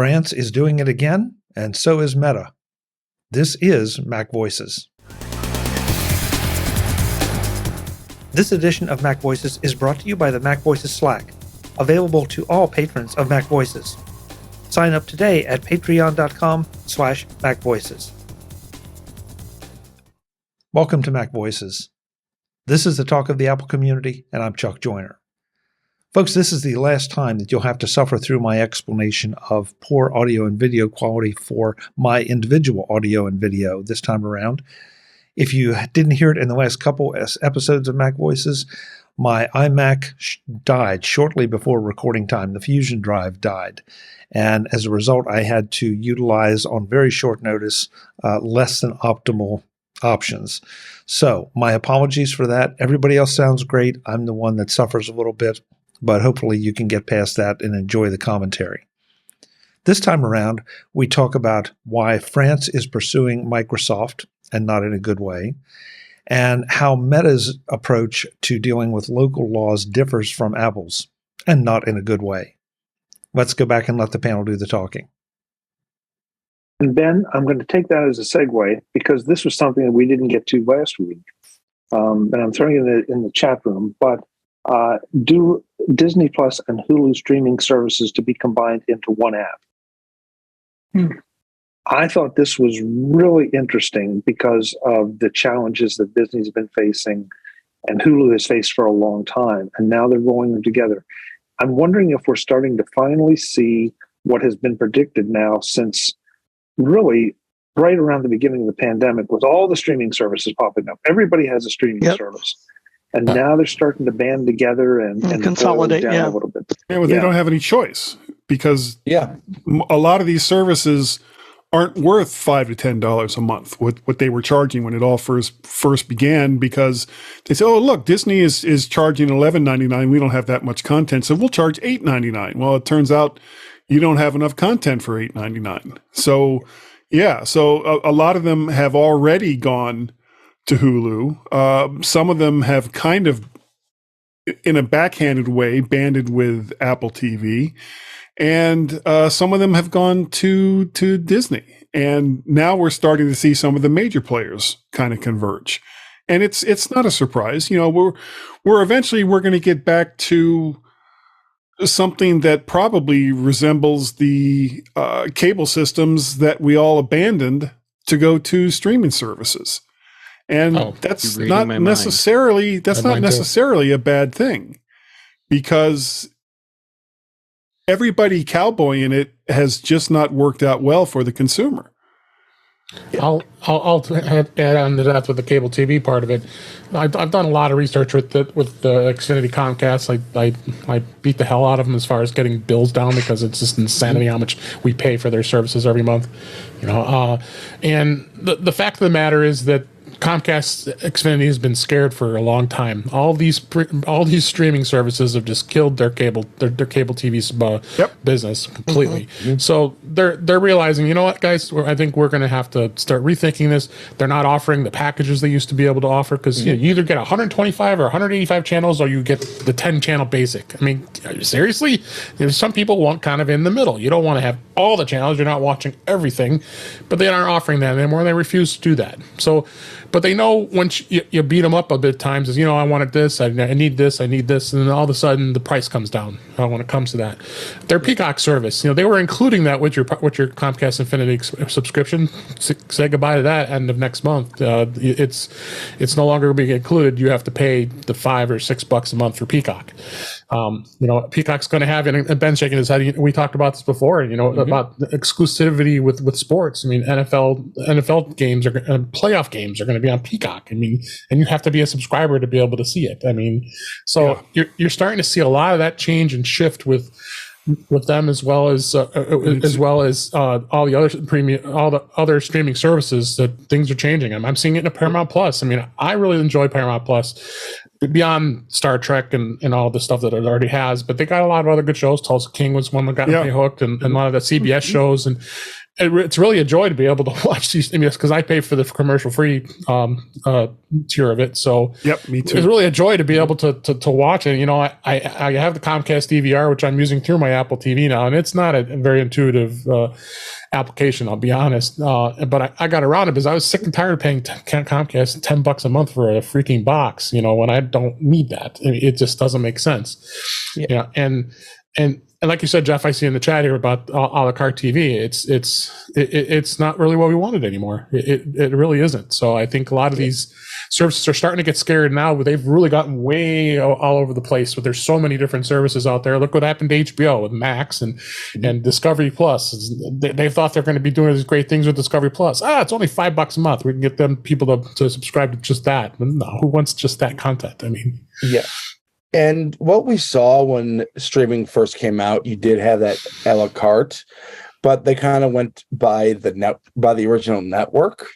France is doing it again, and so is Meta. This is MacVoices. This edition of MacVoices is brought to you by the MacVoices Slack, available to all patrons of MacVoices. Sign up today at patreon.com/MacVoices. Welcome to MacVoices. This is the talk of the Apple community, and I'm Chuck Joyner. Folks, this is the last time that you'll have to suffer through my explanation of poor audio and video quality for my individual audio and video this time around. If you didn't hear it in the last couple episodes of MacVoices, my iMac died shortly before recording time. The Fusion drive died. And as a result, I had to utilize on very short notice less than optimal options. So my apologies for that. Everybody else sounds great. I'm the one that suffers a little bit, but hopefully you can get past that and enjoy the commentary. This time around, we talk about why France is pursuing Microsoft and not in a good way, and how Meta's approach to dealing with local laws differs from Apple's and not in a good way. Let's go back and let the panel do the talking. And Ben, I'm going to take that as a segue because this was something that we didn't get to last week. And I'm throwing it in the chat room, but do Disney Plus and Hulu streaming services to be combined into one app? I thought this was really interesting because of the challenges that Disney's been facing and Hulu has faced for a long time, and now they're rolling them together. I'm wondering if we're starting to finally see what has been predicted now since really right around the beginning of the pandemic with all the streaming services popping up. Everybody has a streaming service. And now they're starting to band together and consolidate down a little bit. Yeah, well, they don't have any choice because a lot of these services aren't worth $5 to $10 a month. What they were charging when it all first began, because they said, "Oh, look, Disney is charging $11.99. We don't have that much content, so we'll charge $8.99." Well, it turns out you don't have enough content for $8.99. So a lot of them have already gone to Hulu. Some of them have kind of, in a backhanded way, banded with Apple TV, and some of them have gone to Disney. And now we're starting to see some of the major players kind of converge, and it's not a surprise. You know, we're eventually going to get back to something that probably resembles the cable systems that we all abandoned to go to streaming services. And that's not necessarily a bad thing, because everybody cowboying it has just not worked out well for the consumer. I'll add on to that with the cable TV part of it. I've done a lot of research with the Xfinity Comcast. I beat the hell out of them as far as getting bills down, because it's just insanity how much we pay for their services every month. You know, and the fact of the matter is that Comcast Xfinity has been scared for a long time. All these streaming services have just killed their cable TV's business completely. So they're realizing, you know what, guys, I think we're going to have to start rethinking this. They're not offering the packages they used to be able to offer, because you either get 125 or 185 channels, or you get the 10 channel basic. I mean, seriously, there's some people want kind of in the middle. You don't want to have all the channels. You're not watching everything, but they aren't offering that anymore. And they refuse to do that. So. But they know once you beat them up a bit times, is, you know, I wanted this, I need this, and then all of a sudden the price comes down when it comes to that. Their Peacock service, you know, they were including that with your Comcast Infinity subscription. Say goodbye to that end of next month. It's no longer being included. You have to pay the $5 or $6 a month for Peacock. You know, Peacock's going to have, and Ben's shaking his head. We talked about this before, you know, about the exclusivity with sports. I mean, NFL games playoff games are going to be on Peacock. I mean, and you have to be a subscriber to be able to see it. I mean, so you're starting to see a lot of that change and shift with them, as well as all the other streaming services, that things are changing. I'm seeing it in Paramount Plus. I mean, I really enjoy Paramount Plus beyond Star Trek and all the stuff that it already has, but they got a lot of other good shows. Tulsa King was one that got me hooked, and a lot of the CBS shows, and it's really a joy to be able to watch these. I mean, because I pay for the commercial-free tier of it, so Yep, me too. it's really a joy to be able to watch it. You know, I have the Comcast DVR, which I'm using through my Apple TV now, and it's not a very intuitive application, I'll be honest. But I got around it because I was sick and tired of paying Comcast $10 a month for a freaking box. You know, when I don't need that, it just doesn't make sense. Yeah, and like you said, Jeff, I see in the chat here about a la carte TV. It's not really what we wanted anymore. It really isn't. So I think a lot of these services are starting to get scared now, but they've really gotten way all over the place. But there's so many different services out there. Look what happened to HBO with Max and Discovery Plus. They thought they're going to be doing these great things with Discovery Plus. It's only $5 a month. We can get them people to subscribe to just that. No, who wants just that content? I mean, yeah. And what we saw when streaming first came out, you did have that a la carte, but they kind of went by the original network,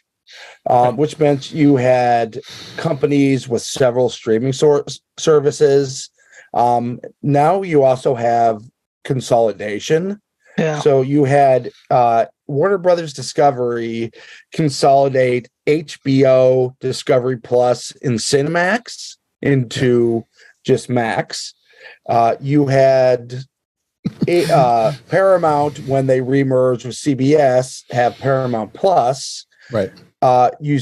which meant you had companies with several streaming services. Now you also have consolidation. Yeah. So you had Warner Brothers Discovery consolidate HBO, Discovery Plus, and Cinemax into just Max. You had Paramount, when they remerged with CBS, have Paramount Plus. Right. You're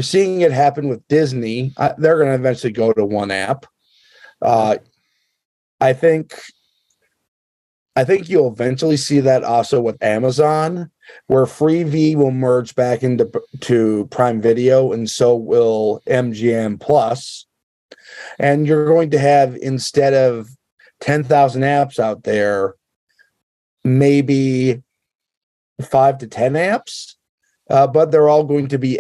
seeing it happen with Disney. They're going to eventually go to one app. I think you'll eventually see that also with Amazon, where Freevee will merge back into Prime Video, and so will MGM Plus. And you're going to have, instead of 10,000 apps out there, maybe 5 to 10 apps, but they're all going to be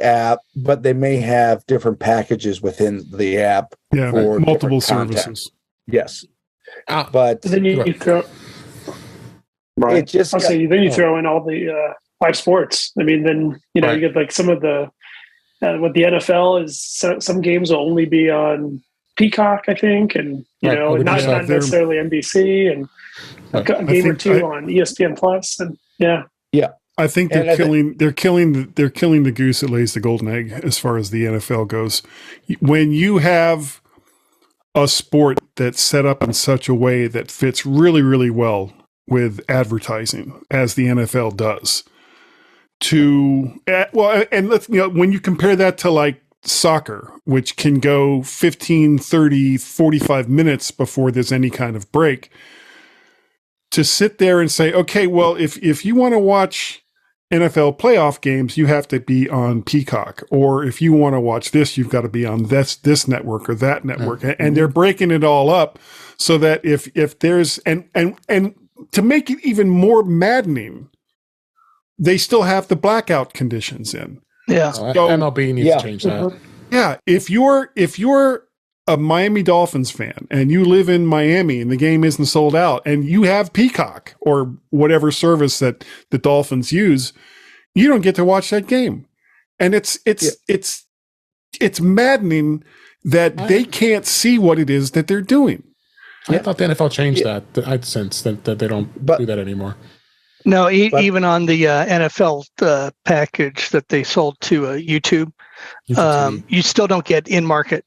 but they may have different packages within the app for multiple services. Yes. But then you throw right. It just then you throw in all the live sports. I mean, then you get like some of the what the NFL is. Some games will only be on Peacock, I think, and not necessarily NBC, and a game or two on ESPN Plus, and I think they're killing the goose that lays the golden egg as far as the NFL goes. When you have a sport that's set up in such a way that fits really, really well with advertising, as the NFL does, when you compare that to like soccer, which can go 15, 30, 45 minutes before there's any kind of break, to sit there and say, okay, well, if you want to watch NFL playoff games, you have to be on Peacock, or if you want to watch this, you've got to be on this network or that network. Mm-hmm. And they're breaking it all up so that if there's and to make it even more maddening, they still have the blackout conditions in. Yeah. So MLB needs to change that. Yeah. If you're a Miami Dolphins fan and you live in Miami and the game isn't sold out and you have Peacock or whatever service that the Dolphins use, you don't get to watch that game. And it's maddening that they can't see what it is that they're doing. I thought the NFL changed that. I'd sense that they don't do that anymore. No, even on the NFL package that they sold to YouTube, you still don't get in-market.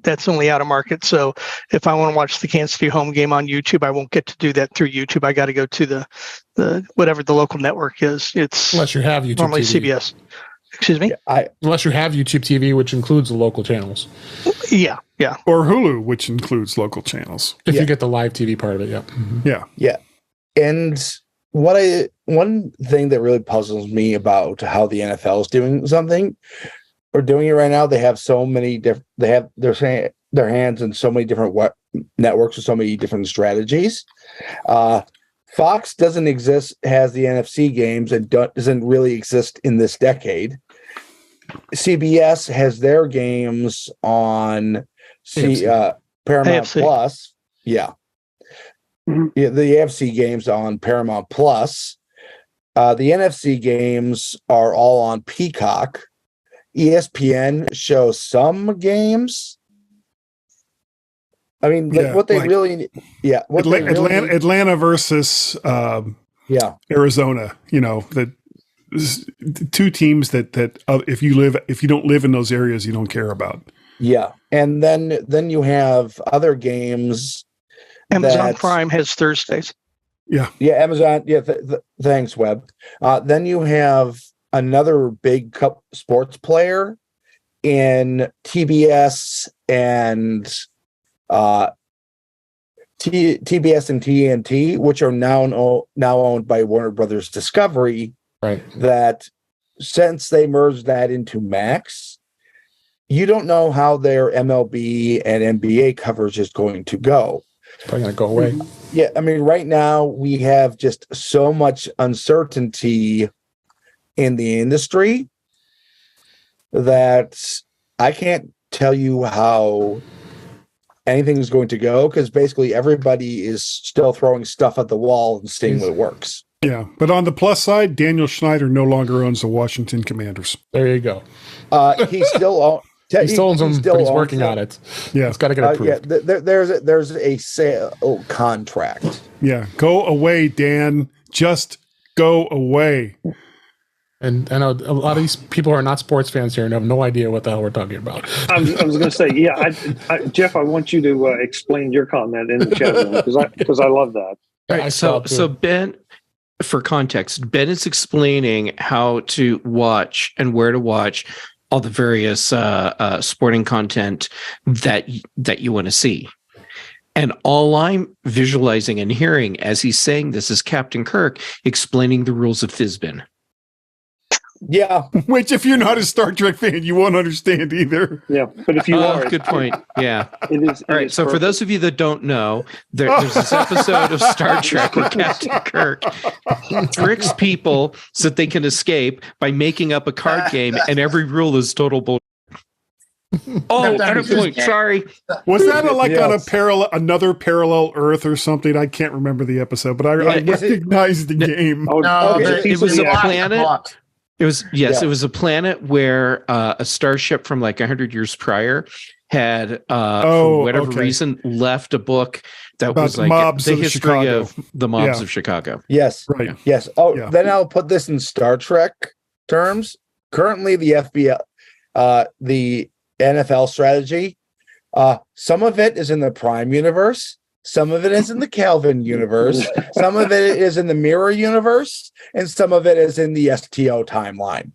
That's only out-of-market. So if I want to watch the Kansas City home game on YouTube, I won't get to do that through YouTube. I got to go to the whatever the local network is. It's unless you have YouTube normally TV. CBS. Excuse me? Unless you have YouTube TV, which includes the local channels. Yeah. Or Hulu, which includes local channels. If you get the live TV part of it, Mm-hmm. Yeah. And one thing that really puzzles me about how the NFL is doing something, or doing it right now, they have so many different. They have their hands in so many different networks with so many different strategies. Fox doesn't exist, has the NFC games, and doesn't really exist in this decade. CBS has their games on Paramount AFC. Plus. Yeah. Mm-hmm. Yeah, the AFC games on Paramount Plus. The NFC games are all on Peacock. ESPN shows some games. I mean, Atlanta versus Arizona. That two teams that if you don't live in those areas, you don't care about. Yeah, and then you have other games. Amazon Prime has Thursdays. Yeah, Amazon. Yeah, thanks, Webb. Then you have another big sports player in TBS and TBS and TNT, which are now owned by Warner Brothers Discovery. Right. That since they merged that into Max, you don't know how their MLB and NBA coverage is going to go. It's probably going to go away. Yeah, I mean, right now we have just so much uncertainty in the industry that I can't tell you how anything is going to go, because basically everybody is still throwing stuff at the wall and seeing what works. Yeah, but on the plus side, Daniel Snyder no longer owns the Washington Commanders. There you go. He still owns he still owns them, but he's working on it. Yeah, it's got to get approved. There's a sale contract. Yeah, go away, Dan. Just go away. And I know a lot of these people who are not sports fans here and have no idea what the hell we're talking about. I was going to say, Jeff, I want you to explain your comment in the chat room because I love that. All right, so Ben, for context, Ben is explaining how to watch and where to watch all the various sporting content that you want to see. And all I'm visualizing and hearing as he's saying this is Captain Kirk explaining the rules of Fisbin. Yeah. Which, if you're not a Star Trek fan, you won't understand either. Yeah, but if you are, good point. Yeah. It is. All right. So, for those of you that don't know, there's this episode of Star Trek where Captain Kirk tricks people so that they can escape by making up a card game, and every rule is total bull. Oh, at a point. Sorry. Was that on another parallel Earth or something? I can't remember the episode, but I recognized the game. It was a planet. It was It was a planet where a starship from like 100 years prior had, for whatever reason, left a book that about was like the history of the mobs of Chicago. Yes, right. Yes. Then I'll put this in Star Trek terms. Currently, the FBI, the NFL strategy, some of it is in the Prime universe. Some of it is in the Kelvin universe. Some of it is in the Mirror universe, and some of it is in the STO timeline.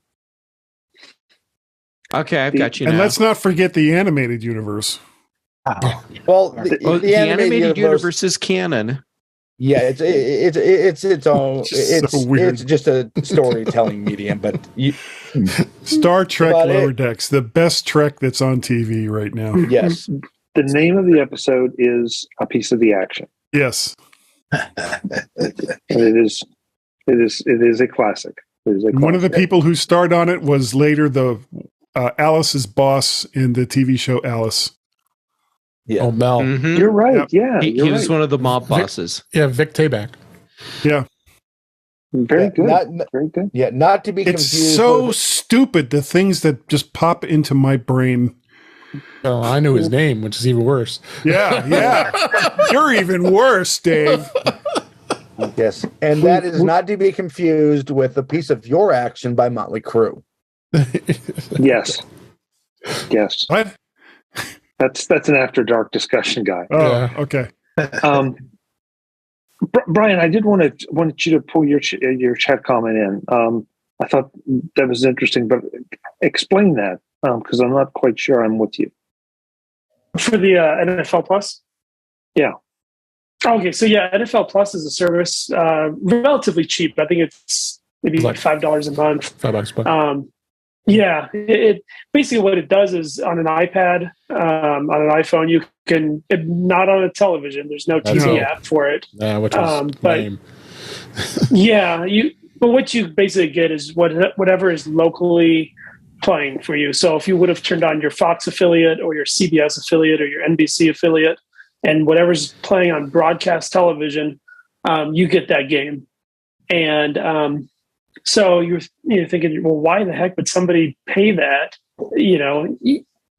Okay, I've got you now. And let's not forget the animated universe. Well, the animated universe is canon. Yeah, it's its own. It's just a storytelling medium, but Star Trek Lower Decks, the best Trek that's on TV right now. Yes. The name of the episode is A Piece of the Action. Yes. It is a classic. One of the people who starred on it was later the Alice's boss in the TV show Alice. Yeah. Oh, Mel. Mm-hmm. You're right. Yeah. He was one of the mob bosses. Vic Tayback. Yeah. Very good. Very good. Yeah, not to be confused. It's so stupid, the things that just pop into my brain. Oh, I knew his name, which is even worse. Yeah. You're even worse, Dave. Yes, and that is not to be confused with A Piece of Your Action by Motley Crue. Yes. What? That's an after dark discussion, Guy. Oh, okay. Brian, I did want you to pull your chat comment in. I thought that was interesting, but explain that because I'm not quite sure I'm with you. For the NFL Plus? Yeah. Okay, so NFL Plus is a service relatively cheap. I think it's maybe like $5 a month. $5 Yeah, it basically what it does is on an iPad, on an iPhone, you can not on a television. There's no TV app for it. Yeah, which is lame. But what you basically get is whatever is locally playing for you. So if you would have turned on your Fox affiliate or your CBS affiliate or your NBC affiliate, and whatever's playing on broadcast television, you get that game. And so you're thinking, well, why the heck would somebody pay that?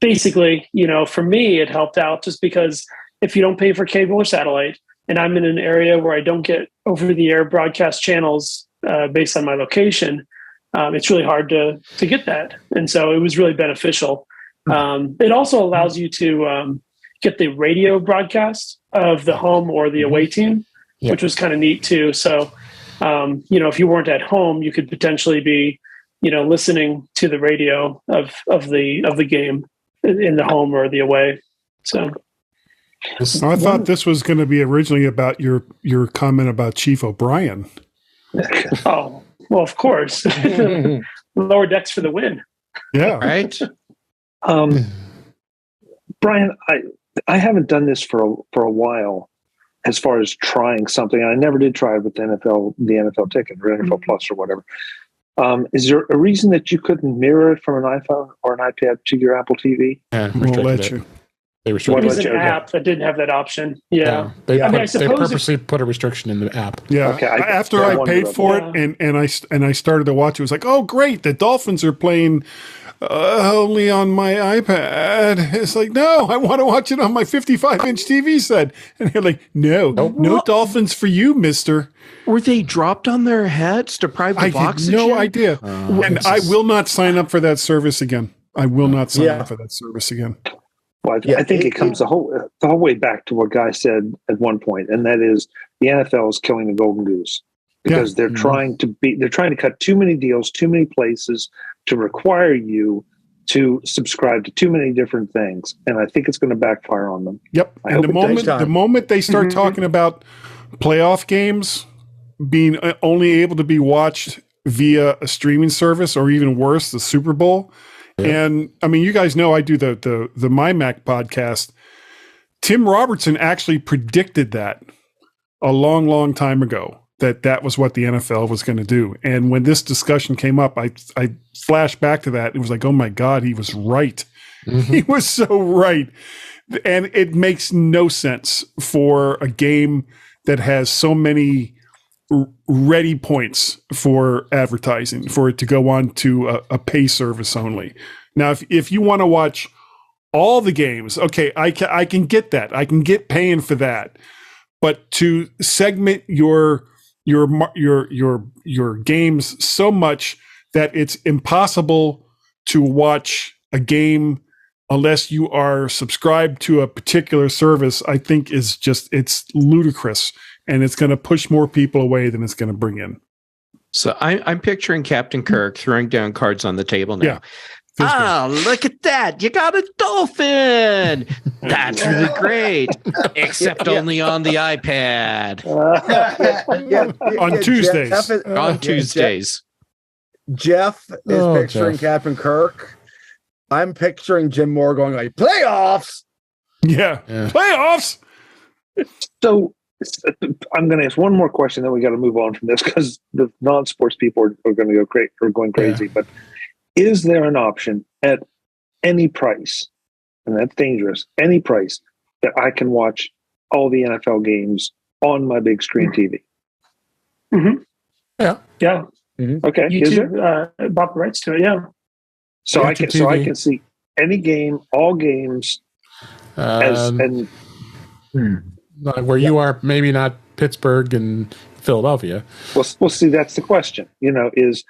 Basically, for me, it helped out just because if you don't pay for cable or satellite and I'm in an area where I don't get over-the-air broadcast channels based on my location, it's really hard to get that. And so it was really beneficial. It also allows you to get the radio broadcast of the home or the away team, which was kind of neat too. So, if you weren't at home, you could potentially be, listening to the radio of the game in the home or the away. So I thought this was going to be originally about your comment about Chief O'Brien. Oh, well, of course. Lower decks for the win. Yeah. Right. Brian, I haven't done this for a while as far as trying something. I never did try it with the NFL ticket or NFL Plus or whatever. Is there a reason that you couldn't mirror it from an iPhone or an iPad to your Apple TV? Yeah, Won't let you. They It restricted was it. an app that didn't have that option. Yeah. They, I put, they suppose purposely put a restriction in the app. Yeah. Okay, After I I wondered paid about for that. it and I started to watch it, was like, oh great, the Dolphins are playing only on my iPad. It's like, no, I want to watch it on my 55-inch TV set. And they're like, no Dolphins for you, mister. Were they dropped on their heads to private I box? had no idea. And I will not sign up for that service again. I will not sign up for that service again. Well, I think it comes the whole way back to what Guy said at one point, and that is the NFL is killing the golden goose because they're trying to cut too many deals, too many places to require you to subscribe to too many different things, and I think it's going to backfire on them. Yep. And the moment they start talking about playoff games being only able to be watched via a streaming service, or even worse, the Super Bowl. And I mean, you guys know I do the My Mac podcast. Tim Robertson actually predicted that a long, long time ago, that was what the NFL was going to do. And when this discussion came up, I flashed back to that. It was like, oh my God, he was right. He was so right. And it makes no sense for a game that has so many ready points for advertising, for it to go on to a pay service only. Now, if you want to watch all the games, okay, I can get that. I can get paying for that. But to segment your games so much that it's impossible to watch a game unless you are subscribed to a particular service, I think it's ludicrous. And it's going to push more people away than it's going to bring in. So I'm picturing Captain Kirk throwing down cards on the table now. Yeah. Oh, look at that. You got a dolphin. That's really great. Except only on the iPad. On Tuesdays. On Tuesdays. Jeff is picturing Jeff. Captain Kirk. I'm picturing Jim Moore going like, playoffs. Yeah. Playoffs. So I'm going to ask one more question, then we got to move on from this because the non-sports people are going to go going crazy. But is there an option at any price, and that's dangerous, any price that I can watch all the NFL games on my big screen TV? Mm-hmm. Yeah. Yeah. Mm-hmm. Okay. Is there? YouTube bought the rights to it. Yeah. So I can see any game, all games, where you are, maybe not Pittsburgh and Philadelphia. Well, see, that's the question. Is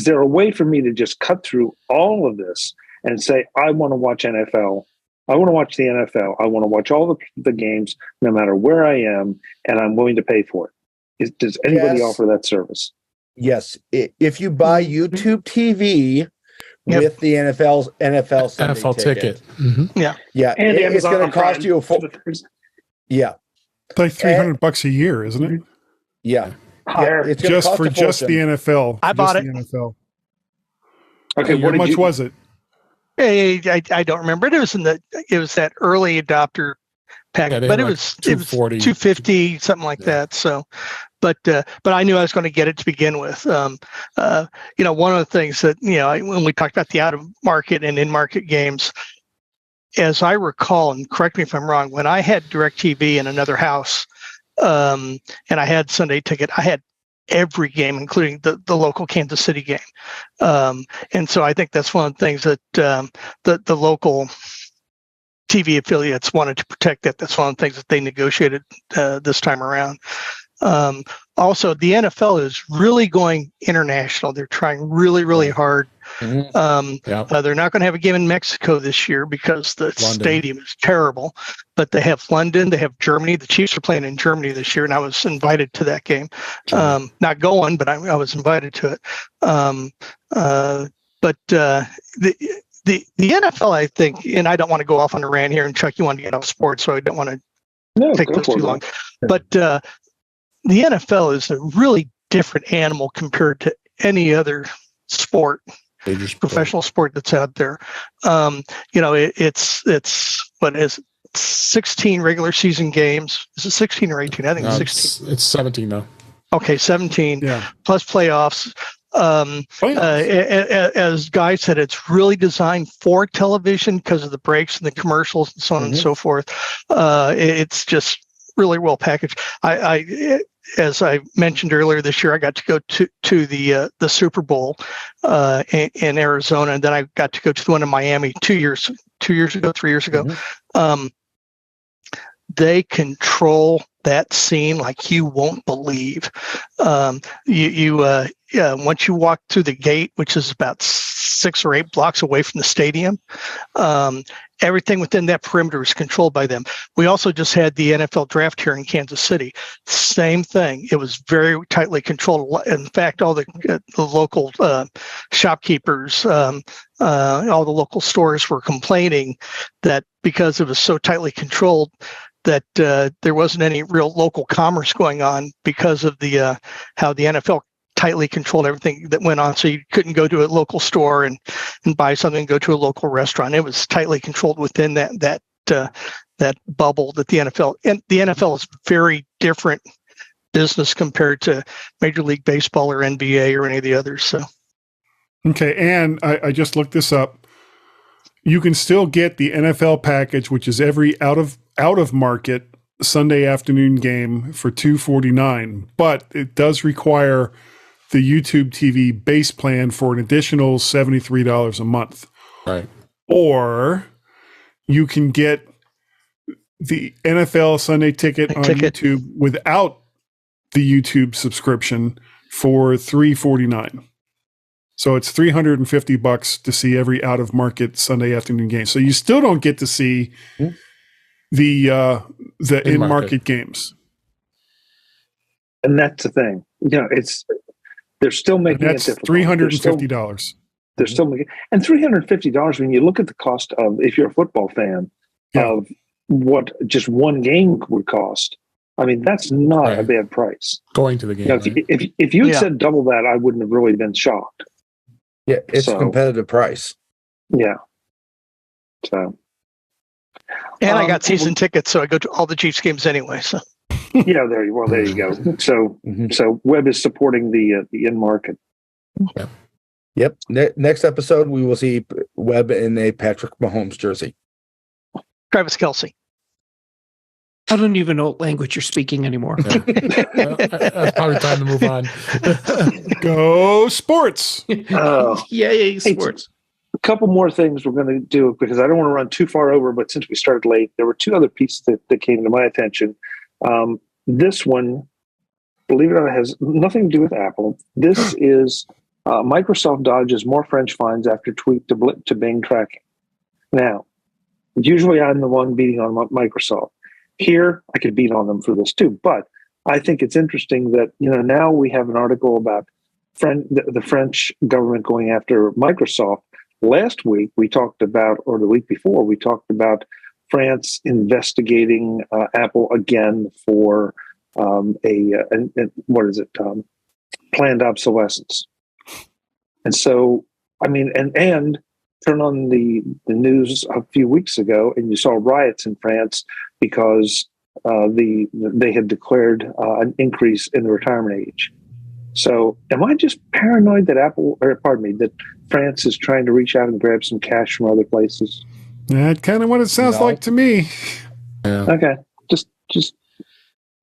there a way for me to just cut through all of this and say, I want to watch NFL. I want to watch the NFL. I want to watch all the games, no matter where I am, and I'm willing to pay for it. Does anybody offer that service? Yes. If you buy YouTube TV with the NFL Sunday ticket. Mm-hmm. Yeah. And it's going to cost you It's like $300 a year, isn't it? Yeah. Higher. Just for just the NFL. I bought it. The NFL. Okay. How much was it? I don't remember. It was that early adopter pack, but it was 240, 250, something like that. So, but I knew I was going to get it to begin with. One of the things that when we talked about the out of market and in market games, as I recall, and correct me if I'm wrong, when I had DirecTV in another house, and I had Sunday ticket, I had every game, including the local Kansas City game. And so I think that's one of the things that the local TV affiliates wanted to protect that. That's one of the things that they negotiated this time around. Also, the NFL is really going international. They're trying really, really hard. Mm-hmm. They're not going to have a game in Mexico this year because the stadium is terrible. But they have London, they have Germany. The Chiefs are playing in Germany this year, and I was invited to that game. Not going, but I was invited to it. But the NFL, I think, and I don't want to go off on a rant here, and Chuck, you want to get off sports, so I don't want to take this too long. But the NFL is a really different animal compared to any other sport, professional sport that's out there. It's what is it, 16 regular season games. Is it 16 or 18? I think it's 16. It's 17 now. Okay, 17 plus playoffs. As Guy said, it's really designed for television because of the breaks and the commercials and so on and so forth. It's just really well packaged. As I mentioned earlier this year, I got to go to the Super Bowl in Arizona, and then I got to go to the one in Miami 3 years ago. They control that scene like you won't believe. Once you walk through the gate, which is about 6 or 8 blocks away from the stadium, everything within that perimeter is controlled by them. We also just had the NFL draft here in Kansas City. Same thing. It was very tightly controlled. In fact, all the local shopkeepers, all the local stores were complaining that because it was so tightly controlled, that there wasn't any real local commerce going on because of the how the NFL tightly controlled everything that went on. So you couldn't go to a local store and buy something, go to a local restaurant. It was tightly controlled within that bubble that the NFL, and the NFL is very different business compared to Major League Baseball or NBA or any of the others. So, okay, and I just looked this up. You can still get the NFL package, which is every out of market Sunday afternoon game for $249, but it does require the YouTube TV base plan for an additional $73 a month. Right. Or you can get the NFL Sunday ticket on YouTube without the YouTube subscription for $349. So it's $350 to see every out of market Sunday afternoon game. So you still don't get to see the in market games. And that's the thing. They're still making it difficult. $350. They're still making, and $350 when you look at the cost of, if you're a football fan, of what just one game would cost. I mean, that's not a bad price. Going to the game. If you had said double that, I wouldn't have really been shocked. Yeah, it's a competitive price. Yeah. So. And I got season tickets, so I go to all the Chiefs games anyway. So. Yeah, there you go. So, so Webb is supporting the in market. Yeah. Yep. Next episode, we will see Webb in a Patrick Mahomes jersey. Travis Kelce. I don't even know what language you're speaking anymore. That's probably time to move on. Go sports. Yay, sports. A couple more things we're going to do because I don't want to run too far over, but since we started late, there were 2 other pieces that came to my attention. This one, believe it or not, has nothing to do with Apple. This is Microsoft dodges more French fines after tweak to Bing tracking. Now, usually I'm the one beating on Microsoft. Here, I could beat on them for this too, but I think it's interesting that now we have an article about the French government going after Microsoft. Last week we talked about, or the week before, we talked about France investigating Apple again for planned obsolescence. And so, I mean, and turn on the news a few weeks ago, and you saw riots in France because they had declared an increase in the retirement age. So, am I just paranoid that that France is trying to reach out and grab some cash from other places? That's kind of what it sounds like to me. Yeah. Okay,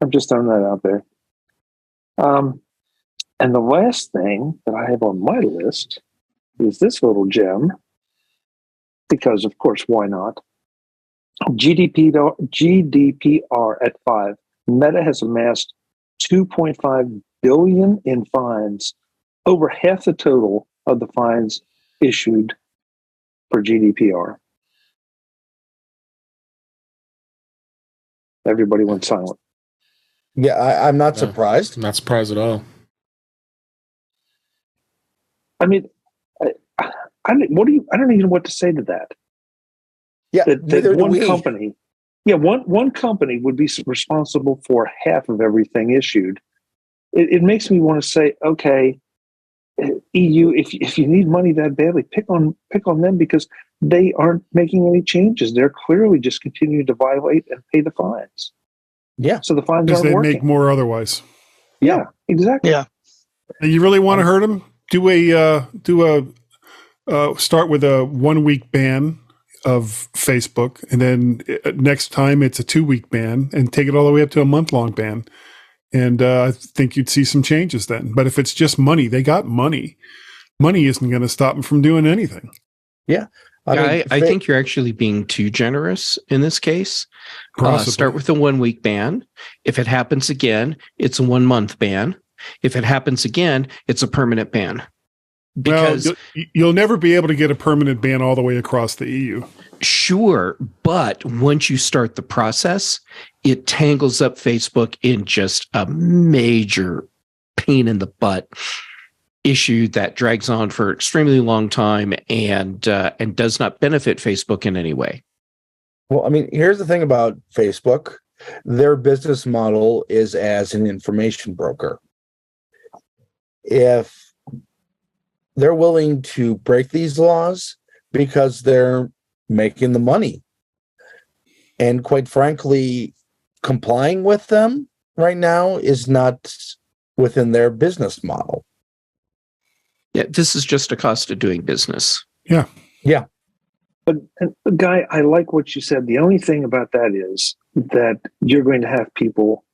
I'm just throwing that out there. And the last thing that I have on my list is this little gem, because of course, why not? GDPR at 5. Meta has amassed 2.5 billion in fines, over half the total of the fines issued for GDPR. Everybody went silent. Yeah, I'm not surprised. I'm not surprised at all. I mean, I don't even know what to say to that. Yeah, that one company, one company would be responsible for half of everything issued. It makes me want to say, okay, EU, if you need money that badly, pick on them, because they aren't making any changes. They're clearly just continuing to violate and pay the fines. Yeah, so the fines because aren't they working. make more otherwise. Yeah, exactly. Yeah. And you really want to hurt them? Start with a 1 week ban of Facebook, and then next time it's a 2 week ban, and take it all the way up to a month-long ban. And I think you'd see some changes then. But if it's just money, they got money. Money isn't going to stop them from doing anything. Yeah. I think you're actually being too generous in this case. Start with a 1 week ban. If it happens again, it's a 1 month ban. If it happens again, it's a permanent ban. Because you'll never be able to get a permanent ban all the way across the EU. Sure, but once you start the process, it tangles up Facebook in just a major pain in the butt issue that drags on for extremely long time and does not benefit Facebook in any way. Well, I mean, here's the thing about Facebook. Their business model is as an information broker. If they're willing to break these laws because they're making the money, and quite frankly, complying with them right now is not within their business model. Yeah, this is just a cost of doing business. Yeah. But Guy, I like what you said. The only thing about that is that you're going to have people,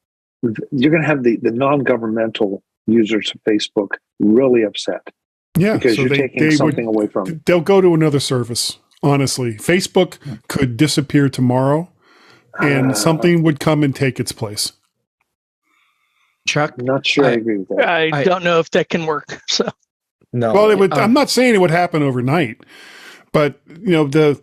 you're going to have the non-governmental users of Facebook really upset. Yeah, because you're taking something away from them. They'll go to another service. Honestly, Facebook could disappear tomorrow, and something would come and take its place. Chuck, I'm not sure I agree with that. I don't know if that can work. So no. Well, it would. I'm not saying it would happen overnight, but the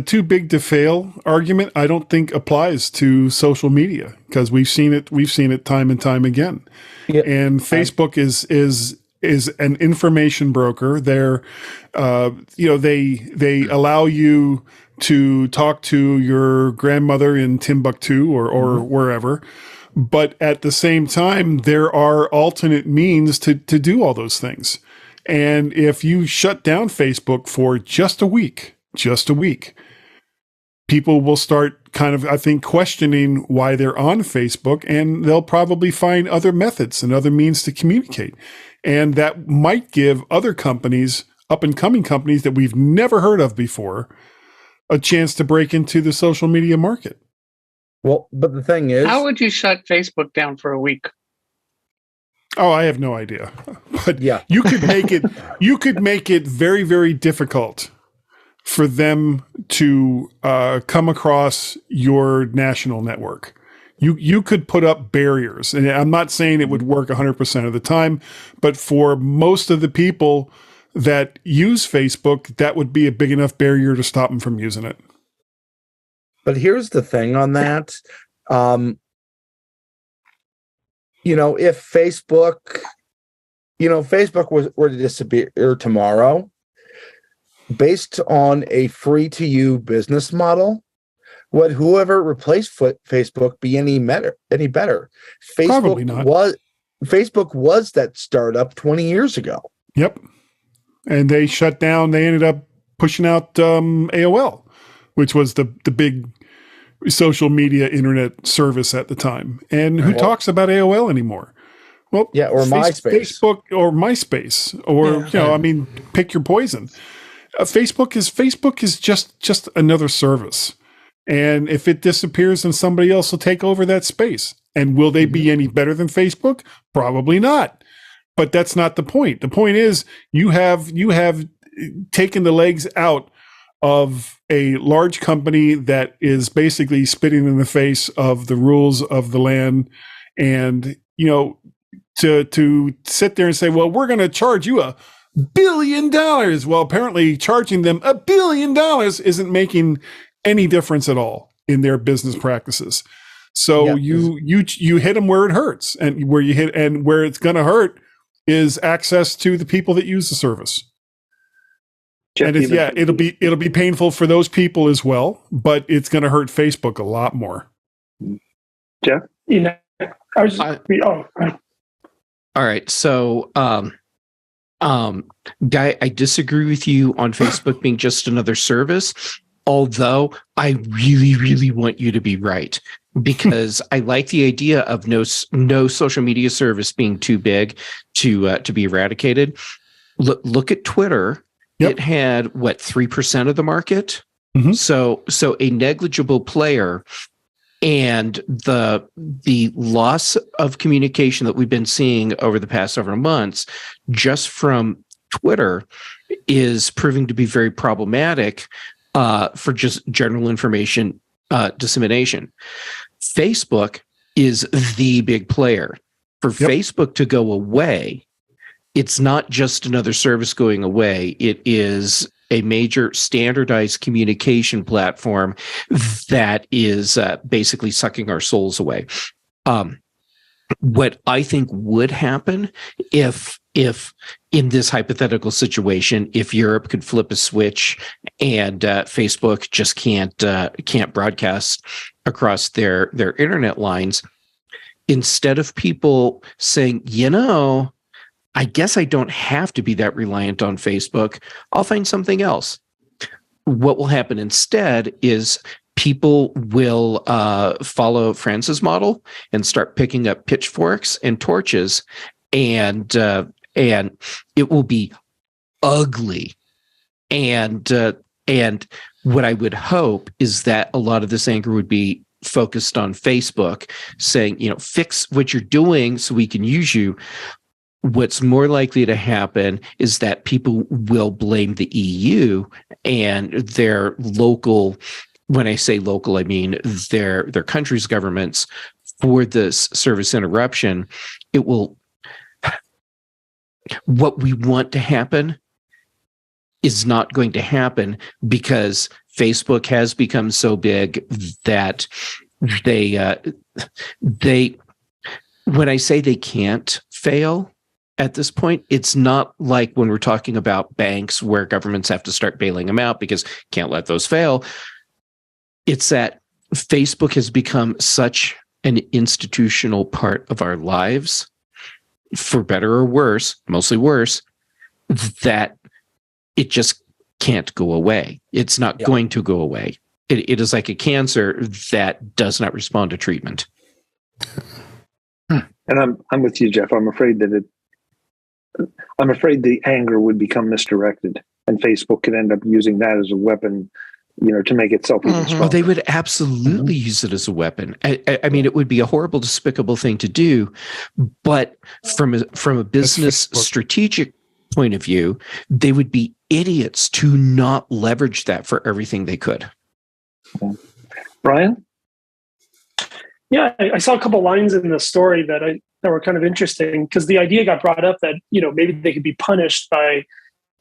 too big to fail argument, I don't think applies to social media, because we've seen it time and time again. Yeah. And Facebook is an information broker. They're, they allow you to talk to your grandmother in Timbuktu or wherever, but at the same time, there are alternate means to do all those things. And if you shut down Facebook for just a week, people will start kind of, I think, questioning why they're on Facebook, and they'll probably find other methods and other means to communicate. And that might give other companies, up and coming companies that we've never heard of before, a chance to break into the social media market. Well, but the thing is, how would you shut Facebook down for a week? Oh, I have no idea. But yeah, you could make it very, very difficult for them to come across your national network. You could put up barriers, and I'm not saying it would work 100% of the time, but for most of the people that use Facebook, that would be a big enough barrier to stop them from using it. But here's the thing on that. If Facebook, were to disappear tomorrow, based on a free-to-use business model, would whoever replaced Facebook be any better? Probably not. Facebook was that startup 20 years ago. Yep. And they shut down. They ended up pushing out AOL, which was the big social media internet service at the time. And who talks about AOL anymore? Well, yeah, or MySpace. Facebook or MySpace, or pick your poison. Facebook is just another service. And if it disappears, then somebody else will take over that space. And will they be any better than Facebook? Probably not. But that's not the point. The point is you have taken the legs out of a large company that is basically spitting in the face of the rules of the land. And, to sit there and say, well, we're going to charge you $1 billion. Well, apparently charging them $1 billion isn't making any difference at all in their business practices. So you hit them where it hurts, and where it's going to hurt is access to the people that use the service. Jeff, and it'll be painful for those people as well, but it's going to hurt Facebook a lot more. Jeff, I was just, all right. So, Guy, I disagree with you on Facebook being just another service, although I really, really want you to be right, because I like the idea of no social media service being too big to be eradicated. Look at Twitter. Yep. It had 3% of the market. Mm-hmm. So a negligible player. And the loss of communication that we've been seeing over the past several months just from Twitter is proving to be very problematic for just general information dissemination. Facebook is the big player. For Facebook to go away, it's not just another service going away. It is a major standardized communication platform that is basically sucking our souls away. What I think would happen if in this hypothetical situation, if Europe could flip a switch and Facebook just can't broadcast across their internet lines, instead of people saying, I guess I don't have to be that reliant on Facebook, I'll find something else. What will happen instead is people will follow France's model and start picking up pitchforks and torches, and it will be ugly. And what I would hope is that a lot of this anger would be focused on Facebook, saying, fix what you're doing so we can use you. What's more likely to happen is that people will blame the EU and their local, when I say local, I mean their country's governments for this service interruption. What we want to happen is not going to happen, because Facebook has become so big that they when I say they can't fail, at this point, it's not like when we're talking about banks where governments have to start bailing them out because can't let those fail. It's that Facebook has become such an institutional part of our lives, for better or worse, mostly worse, that it just can't go away. It's not going to go away. It is like a cancer that does not respond to treatment. And I'm with you, Jeff. I'm afraid the anger would become misdirected, and Facebook could end up using that as a weapon, to make itself even stronger. Oh, they would absolutely use it as a weapon. I mean, it would be a horrible, despicable thing to do, but from a business strategic point of view, they would be idiots to not leverage that for everything they could. Brian? Yeah, I saw a couple lines in the story that were kind of interesting, because the idea got brought up that, maybe they could be punished by,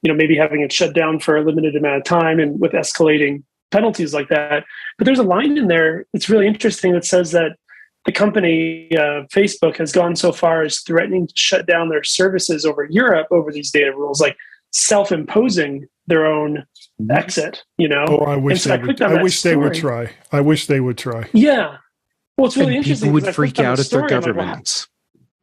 maybe having it shut down for a limited amount of time and with escalating penalties like that. But there's a line in there that's really interesting that says that the company, Facebook, has gone so far as threatening to shut down their services over Europe over these data rules, like self-imposing their own exit, Oh, I wish they would try. I wish they would try. Yeah. Well, it's really and interesting. People would freak out at their governments.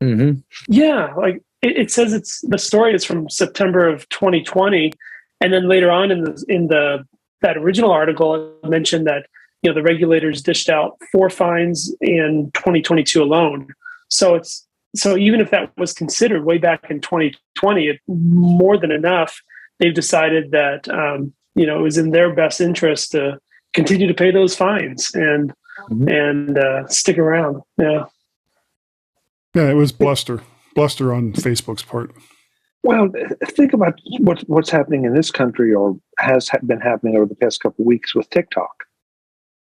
Mm-hmm. Yeah, like it says the story is from September of 2020, and then later on in that original article, it mentioned that the regulators dished out 4 fines in 2022 alone. So even if that was considered way back in 2020, it's more than enough. They've decided that it was in their best interest to continue to pay those fines and stick around. Yeah, it was bluster on Facebook's part. Well, think about what's happening in this country, or been happening over the past couple of weeks with TikTok.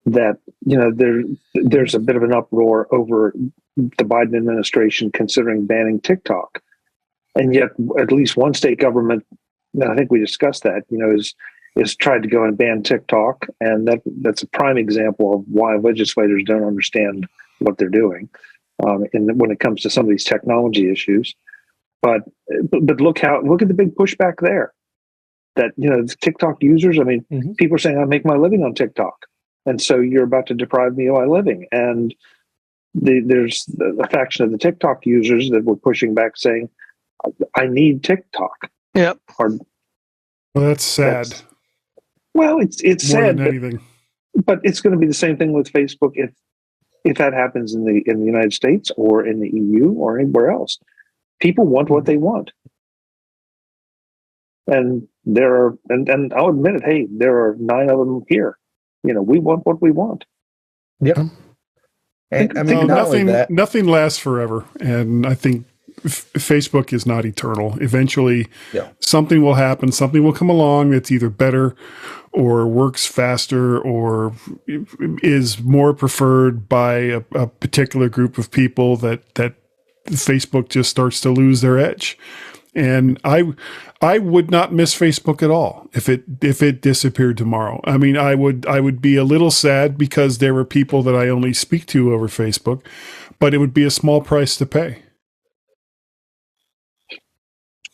That there's a bit of an uproar over the Biden administration considering banning TikTok, and yet at least one state government, and I think we discussed that, is tried to go and ban TikTok, and that's a prime example of why legislators don't understand what they're doing, when it comes to some of these technology issues. But look at the big pushback there. That the TikTok users. I mean, people are saying I make my living on TikTok, and so you're about to deprive me of my living. And there's a faction of the TikTok users that were pushing back, saying I need TikTok. Yep. Or, well, that's sad. It's more sad than anything. But it's going to be the same thing with Facebook if that happens in the United States or in the EU or anywhere else. People want what they want. And and I'll admit it, hey, there are 9 of them here. We want what we want. Yep. And I mean, nothing lasts forever. And I think Facebook is not eternal. Eventually, something will happen. Something will come along that's either better or works faster or is more preferred by a particular group of people that Facebook just starts to lose their edge. And I would not miss Facebook at all if it disappeared tomorrow. I mean, I would be a little sad because there were people that I only speak to over Facebook, but it would be a small price to pay.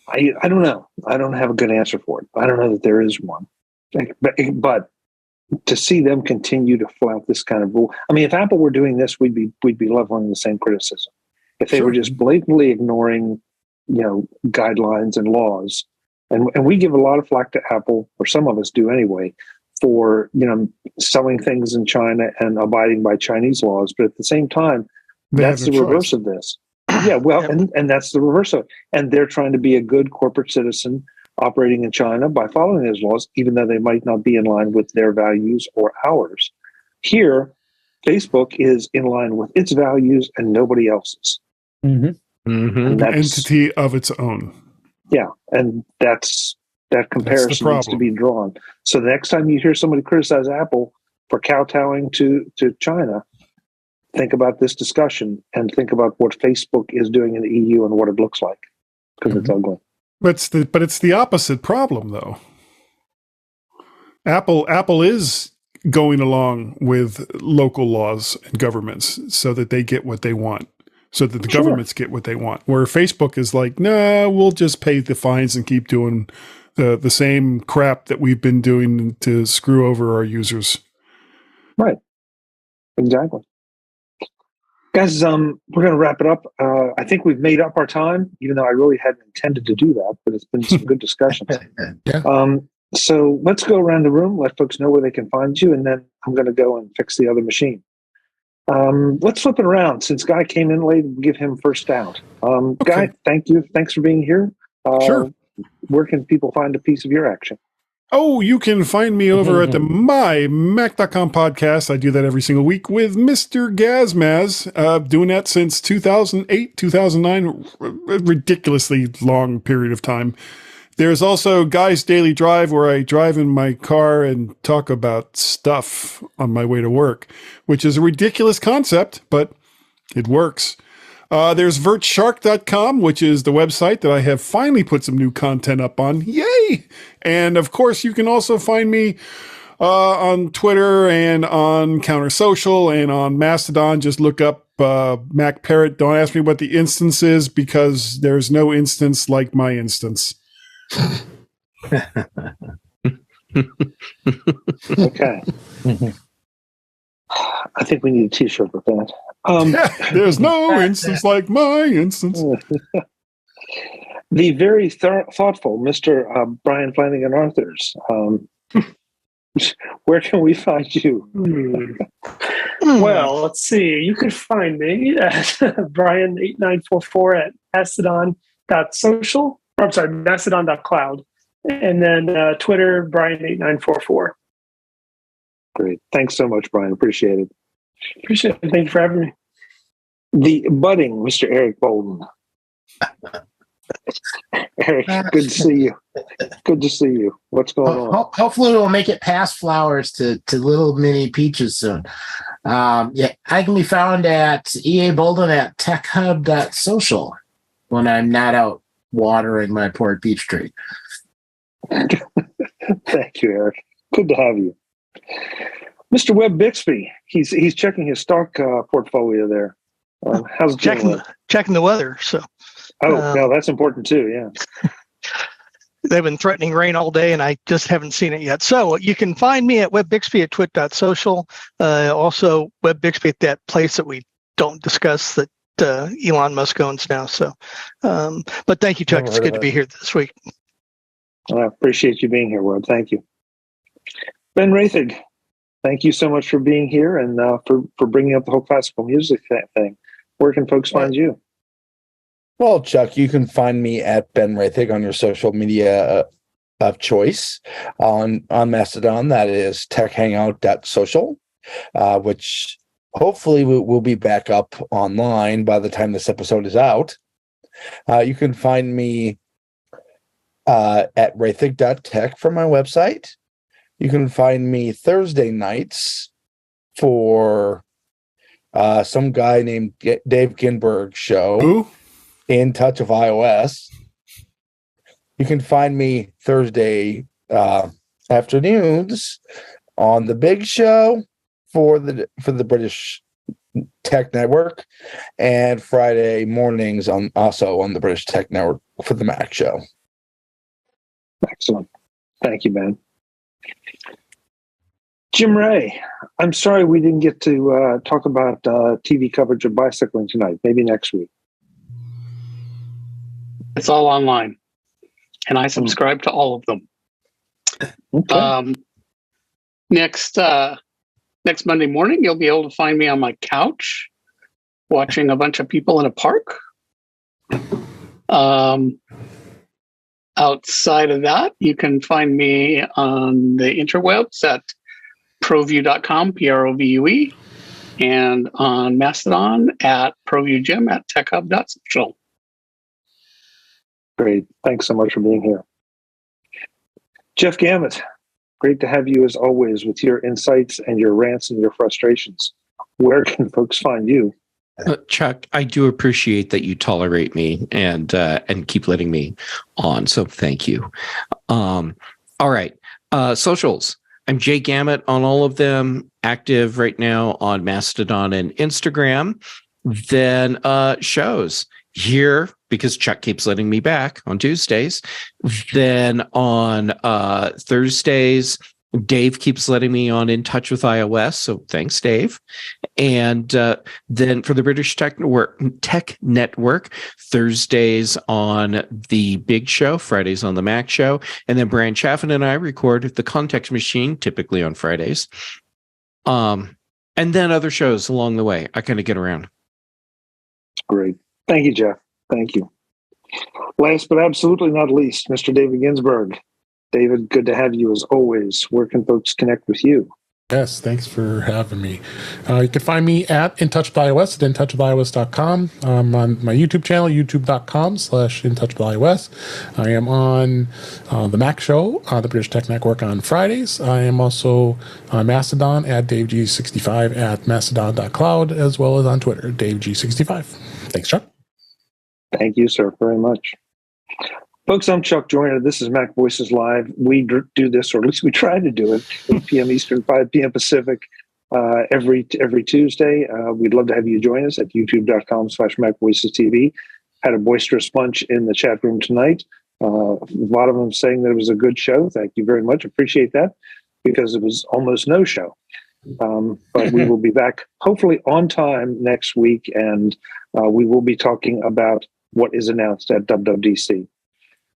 I don't know. I don't have a good answer for it. I don't know that there is one. But to see them continue to flout this kind of rule. I mean, if Apple were doing this, we'd be leveling the same criticism. If they were just blatantly ignoring, guidelines and laws, and we give a lot of flack to Apple, or some of us do anyway, for selling things in China and abiding by Chinese laws. But at the same time, that's the reverse of this. Yeah, well, and that's the reverse of it. And they're trying to be a good corporate citizen operating in China by following those laws, even though they might not be in line with their values or ours. Here, Facebook is in line with its values and nobody else's. An entity of its own. Yeah, and that comparison needs to be drawn. So the next time you hear somebody criticize Apple for kowtowing to China, think about this discussion and think about what Facebook is doing in the EU and what it looks like, because it's ugly. But it's the opposite problem, though. Apple is going along with local laws and governments so that they get what they want, so that the governments get what they want. Where Facebook is like, nah, we'll just pay the fines and keep doing the same crap that we've been doing to screw over our users. Right. Exactly. Guys, we're going to wrap it up. I think we've made up our time, even though I really hadn't intended to do that, but it's been some good discussions. So let's go around the room, let folks know where they can find you, and then I'm going to go and fix the other machine. Let's flip it around. Since Guy came in late, we'll give him first out. Guy, thank you. Thanks for being here. Sure. Where can people find a piece of your action? Oh, you can find me over at the mymac.com podcast. I do that every single week with Mr. Gazmaz, doing that since 2008, 2009, a ridiculously long period of time. There's also Guy's Daily Drive, where I drive in my car and talk about stuff on my way to work, which is a ridiculous concept, but it works. There's vertshark.com, which is the website that I have finally put some new content up on. Yay! And of course, you can also find me on Twitter and on Counter Social and on Mastodon. Just look up Mac Parrot. Don't ask me what the instance is, because there's no instance like my instance. Okay. I think we need a t-shirt with that. There's no instance like my instance. The very thoughtful Mr. Brian Flanagan-Arthurs. Where can we find you? Well, let's see. You can find me at Brian8944 at mastodon.social. I'm sorry, mastodon.cloud. And then Twitter, Brian8944. Great. Thanks so much, Brian. Appreciate it. Appreciate it. Thank you for having me. The budding Mr. Eric Bolden. Eric, good to see you. Good to see you. What's going on? Hopefully we'll make it past flowers to little mini peaches soon. Yeah, I can be found at EA Bolden at techhub.social when I'm not out watering my poor peach tree. Thank you, Eric. Good to have you. Mr. Webb Bixby, he's checking his stock portfolio there. How's it going? Checking the weather. So. No, that's important too. Yeah. They've been threatening rain all day, and I just haven't seen it yet. So you can find me at webbixby at twit.social. Also, Webb Bixby at that place that we don't discuss that Elon Musk owns now. So, but thank you, Chuck. It's good to be here this week. I appreciate you being here, Webb. Thank you. Ben Roethig, thank you so much for being here and for bringing up the whole classical music thing. Where can folks find you? Well, Chuck, you can find me at Ben Roethig on your social media of choice. On Mastodon, that is techhangout.social, which hopefully will be back up online by the time this episode is out. You can find me at roethig.tech for my website. You can find me Thursday nights for some guy named Dave Ginsburg show. Who? In Touch of iOS. You can find me Thursday afternoons on the Big Show for the British Tech Network, and Friday mornings also on the British Tech Network for the Mac Show. Excellent. Thank you, Ben. Jim Ray, I'm sorry we didn't get to talk about TV coverage of bicycling tonight. Maybe next week. It's all online, and I subscribe to all of them. Okay. Next Monday morning, you'll be able to find me on my couch watching a bunch of people in a park. Outside of that, you can find me on the interwebs at provue.com, PROVUE, and on Mastodon at ProVueGym at techhub.social. Great. Thanks so much for being here. Jeff Gamet, great to have you as always with your insights and your rants and your frustrations. Where can folks find you? Chuck, I do appreciate that you tolerate me and keep letting me on. So thank you. All right. Socials. I'm Jay Gamet on all of them, active right now on Mastodon and Instagram. Then shows here, because Chuck keeps letting me back on Tuesdays. Then on Thursdays, Dave keeps letting me on In Touch with iOS. So thanks, Dave. And then for the British Tech Network, Thursdays on the Big Show, Fridays on the Mac Show. And then Brian Chaffin and I record The Context Machine, typically on Fridays. And then other shows along the way. I kind of get around. Great. Thank you, Jeff. Thank you. Last but absolutely not least, Mr. David Ginsburg. David, good to have you as always. Where can folks connect with you? Yes, thanks for having me. You can find me at InTouchWithIOS at InTouchWithIOS.com. I'm on my YouTube channel, youtube.com/InTouchWithIOS. I am on the Mac Show, the British Tech Network on Fridays. I am also on Mastodon at DaveG65 at Mastodon.cloud, as well as on Twitter, DaveG65. Thanks, Chuck. Thank you, sir, very much. Folks, I'm Chuck Joyner. This is MacVoices Live. We do this, or at least we try to do it, 8 p.m. Eastern, 5 p.m. Pacific, every Tuesday. We'd love to have you join us at youtube.com/MacVoicesTV. Had a boisterous bunch in the chat room tonight. A lot of them saying that it was a good show. Thank you very much. Appreciate that, because it was almost no show. But we will be back hopefully on time next week, and we will be talking about what is announced at WWDC.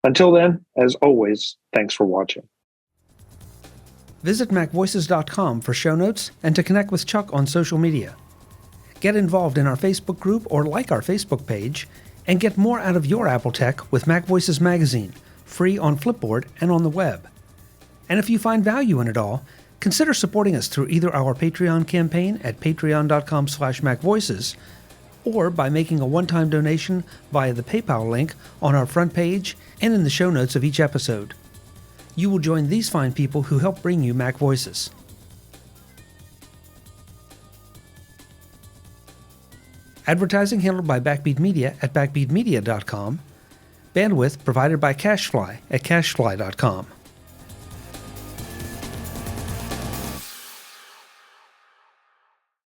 Until then, as always, thanks for watching. Visit MacVoices.com for show notes and to connect with Chuck on social media. Get involved in our Facebook group or like our Facebook page, and get more out of your Apple tech with MacVoices Magazine, free on Flipboard and on the web. And if you find value in it all, consider supporting us through either our Patreon campaign at patreon.com/MacVoices or by making a one-time donation via the PayPal link on our front page and in the show notes of each episode. You will join these fine people who help bring you Mac Voices. Advertising handled by Backbeat Media at backbeatmedia.com. Bandwidth provided by CacheFly at cachefly.com.